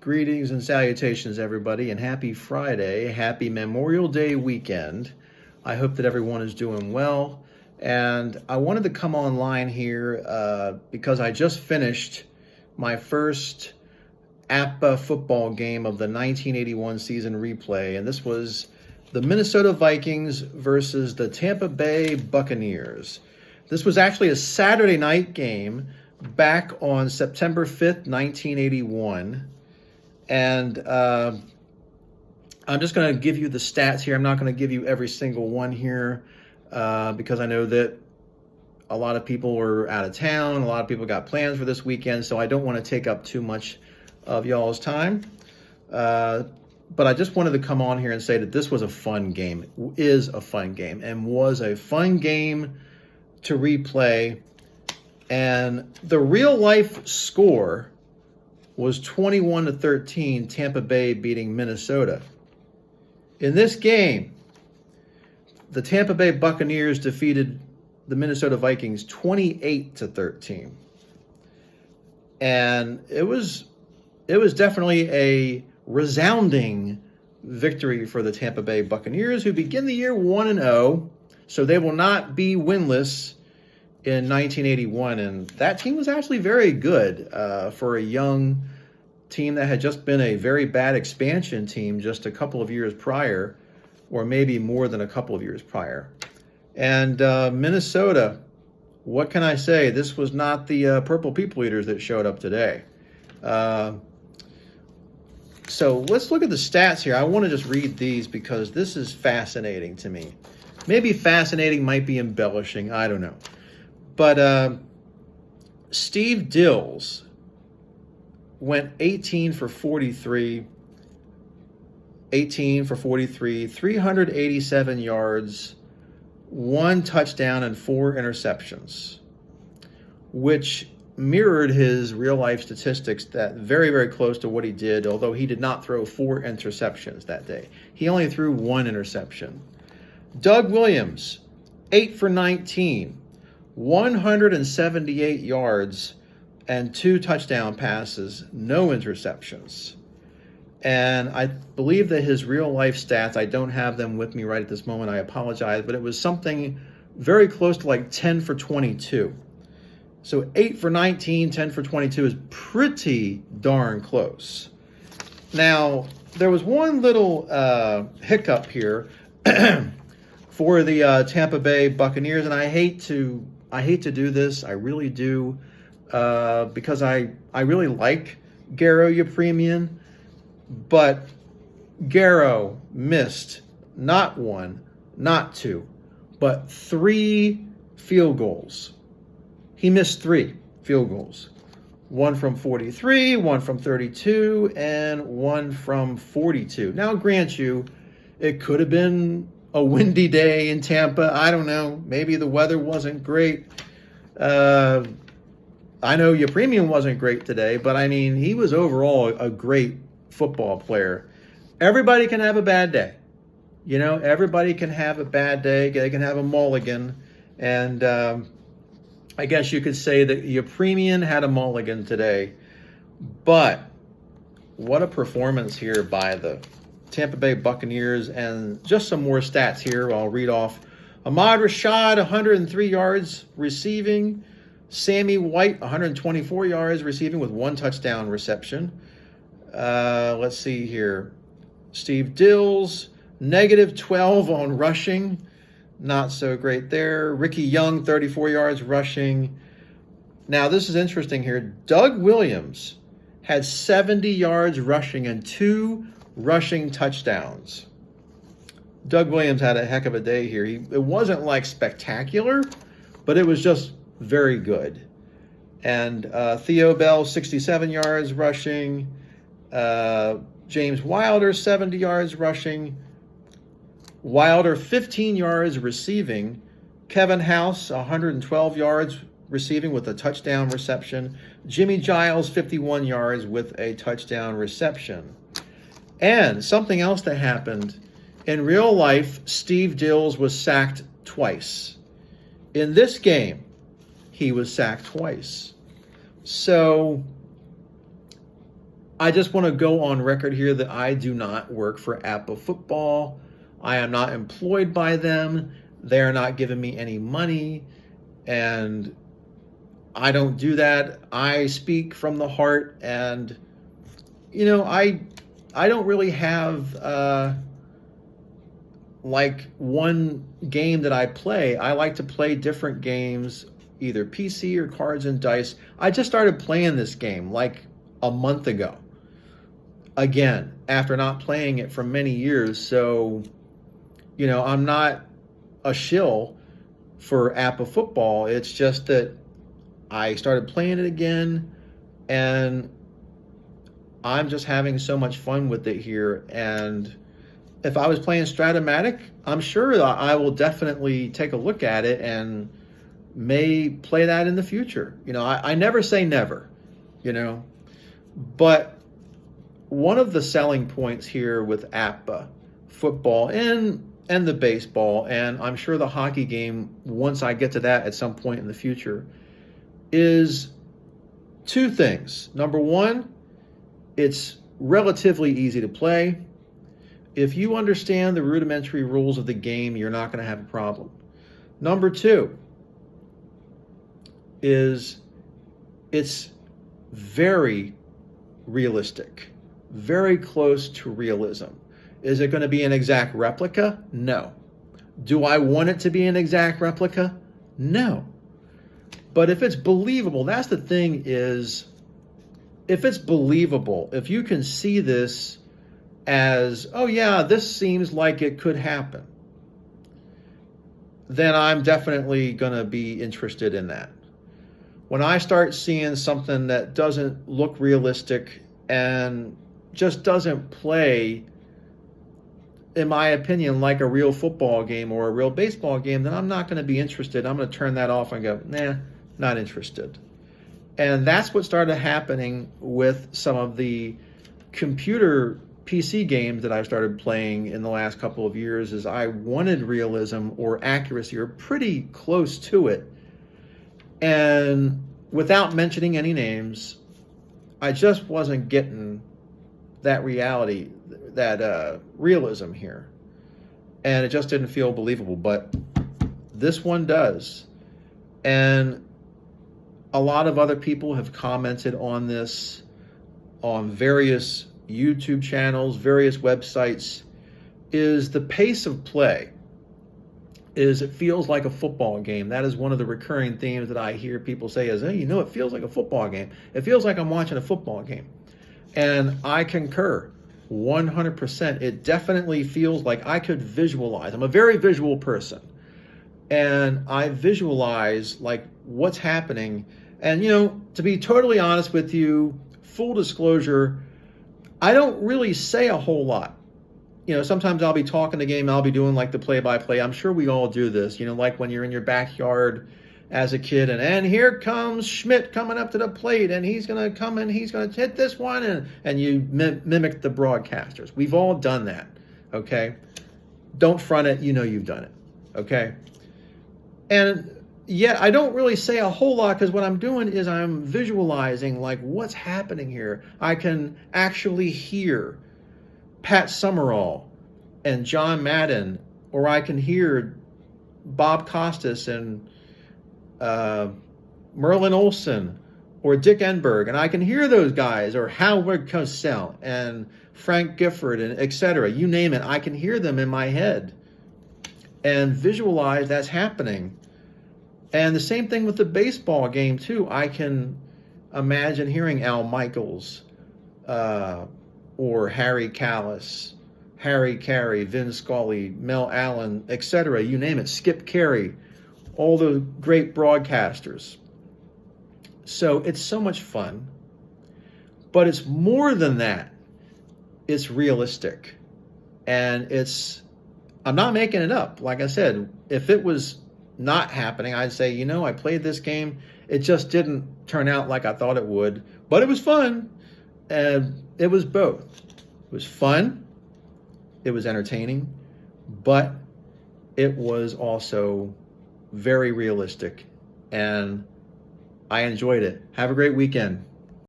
Greetings and salutations, everybody, and happy Friday. Happy Memorial Day weekend. I hope that everyone is doing well. And I wanted to come online here because I just finished my first APBA football game of the 1981 season replay. And this was the Minnesota Vikings versus the Tampa Bay Buccaneers. This was actually a Saturday night game back on September 5th, 1981. And I'm just going to give you the stats here. I'm not going to give you every single one here because I know that a lot of people are out of town. A lot of people got plans for this weekend, so I don't want to take up too much of y'all's time. But I just wanted to come on here and say that this was a fun game, is a fun game, and was a fun game to replay. And the real life score was 21-13, Tampa Bay beating Minnesota. In this game, the Tampa Bay Buccaneers defeated the Minnesota Vikings 28-13. And it was definitely a resounding victory for the Tampa Bay Buccaneers, who begin the year 1-0, so they will not be winless in 1981, and that team was actually very good for a young team that had just been a very bad expansion team just a couple of years prior, or maybe more than a couple of years prior. And Minnesota, what can I say? This was not the Purple People Eaters that showed up today. So let's look at the stats here. I want to just read these because this is fascinating to me. Maybe fascinating might be embellishing, I don't know. But Steve Dills went 18 for 43, 387 yards, 1 touchdown, and 4 interceptions, which mirrored his real-life statistics, that very, very close to what he did, although he did not throw 4 interceptions that day. He only threw 1 interception. Doug Williams, 8 for 19. 178 yards and 2 touchdown passes, no interceptions. And I believe that his real life stats, I don't have them with me right at this moment, I apologize, but it was something very close to like 10 for 22. So 8 for 19, 10 for 22 is pretty darn close. Now, there was one little hiccup here for the Tampa Bay Buccaneers, and I hate to do this, I really do, because I really like Garo Yepremian, but Garo missed not 1, not 2, but 3 field goals. He missed 3 field goals. 1 from 43, 1 from 32, and 1 from 42. Now, grant you, it could have been a windy day in Tampa. I don't know. Maybe the weather wasn't great. I know Yepremian wasn't great today, but I mean, he was overall a great football player. Everybody can have a bad day. You know, everybody can have a bad day. They can have a mulligan. And I guess you could say that Yepremian had a mulligan today. But what a performance here by the Tampa Bay Buccaneers. And just some more stats here I'll read off. Ahmad Rashad, 103 yards receiving. Sammy White, 124 yards receiving with 1 touchdown reception. Let's see here. Steve Dills, -12 on rushing. Not so great there. Ricky Young, 34 yards rushing. Now, this is interesting here. Doug Williams had 70 yards rushing and 2 rushing touchdowns. Doug Williams had a heck of a day here. It wasn't like spectacular, but it was just very good. And Theo Bell, 67 yards rushing. James Wilder, 70 yards rushing. Wilder, 15 yards receiving. Kevin House, 112 yards receiving with a touchdown reception. Jimmy Giles, 51 yards with a touchdown reception. And something else that happened, in real life, Steve Dills was sacked twice. In this game, he was sacked twice. So I just want to go on record here that I do not work for APBA Football. I am not employed by them. They're not giving me any money, and I don't do that. I speak from the heart, and I don't really have like one game that I play. I like to play different games, either PC or cards and dice. I just started playing this game like a month ago. Again, after not playing it for many years, so I'm not a shill for APBA Football. It's just that I started playing it again, and I'm just having so much fun with it here. And if I was playing Stratomatic, I'm sure that I will definitely take a look at it and may play that in the future. I never say never, but one of the selling points here with APBA Football and the baseball, and I'm sure the hockey game, once I get to that at some point in the future, is two things. Number one, it's relatively easy to play. If you understand the rudimentary rules of the game, you're not going to have a problem. Number two is it's very realistic, very close to realism. Is it going to be an exact replica? No. Do I want it to be an exact replica? No. But if it's believable, that's the thing, is if it's believable, if you can see this as, oh yeah, this seems like it could happen, then I'm definitely going to be interested in that. When I start seeing something that doesn't look realistic and just doesn't play, in my opinion, like a real football game or a real baseball game, then I'm not going to be interested. I'm going to turn that off and go, nah, not interested. And that's what started happening with some of the computer PC games that I started playing in the last couple of years. Is I wanted realism or accuracy or pretty close to it. And without mentioning any names, I just wasn't getting that reality, that realism here. And it just didn't feel believable. But this one does. And a lot of other people have commented on this on various YouTube channels, various websites, is the pace of play. Is it feels like a football game. That is one of the recurring themes that I hear people say is, hey, it feels like a football game. It feels like I'm watching a football game. And I concur 100%. It definitely feels like I could visualize. I'm a very visual person. And I visualize like what's happening. And, to be totally honest with you, full disclosure, I don't really say a whole lot. Sometimes I'll be talking the game, I'll be doing like the play-by-play. I'm sure we all do this, like when you're in your backyard as a kid and here comes Schmidt coming up to the plate and he's going to come and he's going to hit this one and you mimic the broadcasters. We've all done that, okay? Don't front it, you've done it, okay? And yet I don't really say a whole lot because what I'm doing is I'm visualizing like what's happening here. I can actually hear Pat Summerall and John Madden, or I can hear Bob Costas and Merlin Olsen or Dick Enberg, and I can hear those guys, or Howard Cosell and Frank Gifford and etc. You name it, I can hear them in my head and visualize that's happening. And the same thing with the baseball game too. I can imagine hearing Al Michaels or Harry Callis, Harry Carey, Vin Scully, Mel Allen, etc. You name it, Skip Carey, all the great broadcasters. So it's so much fun, but it's more than that. It's realistic, and I'm not making it up. Like I said, if it was not happening, I'd say, I played this game. It just didn't turn out like I thought it would, but it was fun. And it was both. It was fun. It was entertaining, but it was also very realistic, and I enjoyed it. Have a great weekend.